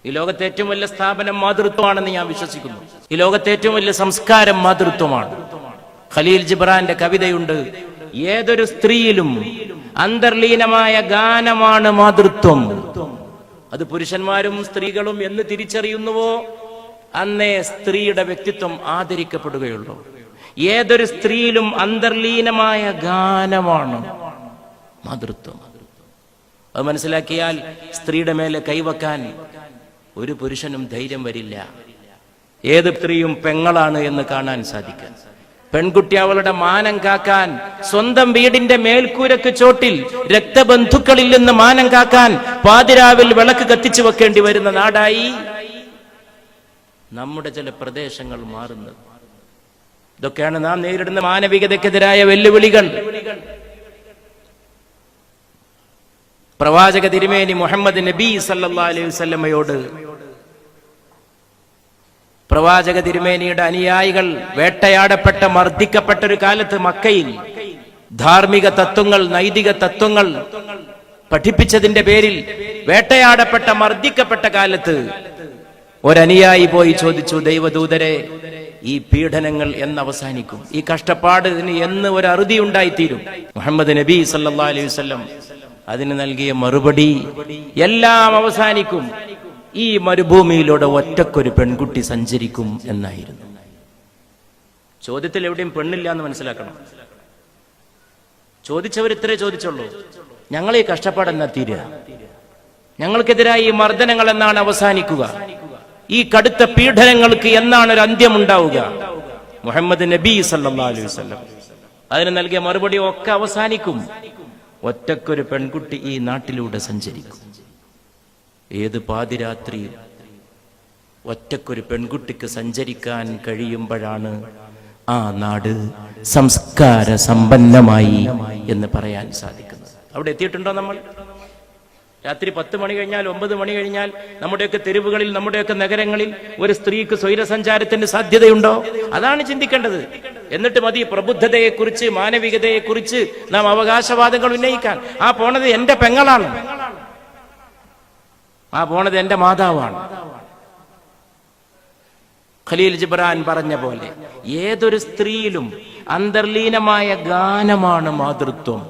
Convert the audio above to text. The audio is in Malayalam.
ഈ ലോകത്തെ ഏറ്റവും വലിയ സ്ഥാപനം മാതൃത്വമാണെന്ന് ഞാൻ വിശ്വസിക്കുന്നു. ഈ ലോകത്തെ ഏറ്റവും വലിയ സംസ്കാരം മാതൃത്വമാണ്. ഖലീൽ ജിബ്രാന്റെ കവിതയുണ്ട്, ഏതൊരു സ്ത്രീയിലും അന്തർലീനമായ ഗാനമാണ് മാതൃത്വം. അത് പുരുഷന്മാരും സ്ത്രീകളും എന്ന് തിരിച്ചറിയുന്നുവോ അന്നേ സ്ത്രീയുടെ വ്യക്തിത്വം ആദരിക്കപ്പെടുകയുള്ളൂ. ഏതൊരു സ്ത്രീയിലും അന്തർലീനമായ ഗാനമാണ് മാതൃത്വം. അത് മനസ്സിലാക്കിയാൽ സ്ത്രീയുടെ മേലെ കൈവക്കാൻ ഒരു പുരുഷനും ധൈര്യം വരില്ല. ഏത് സ്ത്രീയും പെങ്ങളാണ് എന്ന് കാണാൻ സാധിക്കാൻ, പെൺകുട്ടി അവളുടെ മാനം കാക്കാൻ, സ്വന്തം വീടിന്റെ മേൽക്കൂരക്ക് ചോട്ടിൽ രക്തബന്ധുക്കളിൽ നിന്ന് മാനം കാക്കാൻ പാതിരാവിൽ വിളക്ക് കത്തിച്ചു വെക്കേണ്ടി വരുന്ന നാടായി നമ്മുടെ ചില പ്രദേശങ്ങൾ മാറുന്നത്. ഇതൊക്കെയാണ് നാം നേരിടുന്ന മാനവികതയ്ക്കെതിരായ വെല്ലുവിളികൾ. പ്രവാചക തിരുമേനി മുഹമ്മദ് നബി സല്ലല്ലാഹു അലൈഹി വസല്ലമയോട് പ്രവാചക തിരുമേനിയുടെ അനുയായികൾ വേട്ടയാടപ്പെട്ട മർദ്ദിക്കപ്പെട്ട ഒരു കാലത്ത് മക്കയിൽ ധാർമ്മിക തത്വങ്ങൾ, നൈതിക തത്വങ്ങൾ പഠിപ്പിച്ചതിന്റെ പേരിൽ വേട്ടയാടപ്പെട്ട മർദ്ദിക്കപ്പെട്ട കാലത്ത് ഒരനുയായി പോയി ചോദിച്ചു, ദൈവദൂതരെ, ഈ പീഡനങ്ങൾ എന്ന് അവസാനിക്കും? ഈ കഷ്ടപ്പാടിന് എന്ന് ഒരു അറുതി ഉണ്ടായിത്തീരും? മുഹമ്മദ് നബി സല്ലല്ലാഹു അലൈഹി വസല്ലം അതിന് നൽകിയ മറുപടി, എല്ലാം അവസാനിക്കും, ഈ മരുഭൂമിയിലൂടെ ഒറ്റക്കൊരു പെൺകുട്ടി സഞ്ചരിക്കും എന്നായിരുന്നു. ചോദ്യത്തിൽ എവിടെയും പെണ്ണില്ല എന്ന് മനസ്സിലാക്കണം. ചോദിച്ചവർ ഇത്രേ ചോദിച്ചുള്ളൂ, ഞങ്ങൾ ഈ കഷ്ടപ്പാടെന്നാ തീരുക? ഞങ്ങൾക്കെതിരായി ഈ മർദ്ദനങ്ങൾ എന്നാണ് അവസാനിക്കുക? ഈ കടുത്ത പീഡനങ്ങൾക്ക് എന്നാണ് ഒരു അന്ത്യം ഉണ്ടാവുക? മുഹമ്മദ് നബി സല്ലല്ലാഹു അലൈഹി വസല്ലം അതിന് നൽകിയ മറുപടി, ഒക്കെ അവസാനിക്കും, ഒറ്റക്കൊരു പെൺകുട്ടി ഈ നാട്ടിലൂടെ സഞ്ചരിക്കും. ഏത് പാതിരാത്രിയിൽ ഒറ്റക്കൊരു പെൺകുട്ടിക്ക് സഞ്ചരിക്കാൻ കഴിയുമ്പോഴാണ് ആ നാട് സംസ്കാര സമ്പന്നമായി എന്ന് പറയാൻ സാധിക്കുന്നത്. അവിടെ എത്തിയിട്ടുണ്ടോ നമ്മൾ? രാത്രി 10 മണി കഴിഞ്ഞാൽ 9 മണി കഴിഞ്ഞാൽ നമ്മുടെയൊക്കെ തെരുവുകളിൽ, നമ്മുടെയൊക്കെ നഗരങ്ങളിൽ ഒരു സ്ത്രീക്ക് സ്വൈരസഞ്ചാരത്തിന് സാധ്യതയുണ്ടോ? അതാണ് ചിന്തിക്കേണ്ടത്. എന്നിട്ട് മതി പ്രബുദ്ധതയെക്കുറിച്ച്, മാനവികതയെക്കുറിച്ച് നാം അവകാശവാദങ്ങൾ ഉന്നയിക്കാൻ. ആ പോണത് എന്റെ പെങ്ങളാണ്, ആ പോണത് എന്റെ മാതാവാണ്. ഖലീൽ ജിബ്രാൻ പറഞ്ഞ പോലെ ഏതൊരു സ്ത്രീയിലും അന്തർലീനമായ ഗാനമാണ് മാതൃത്വം.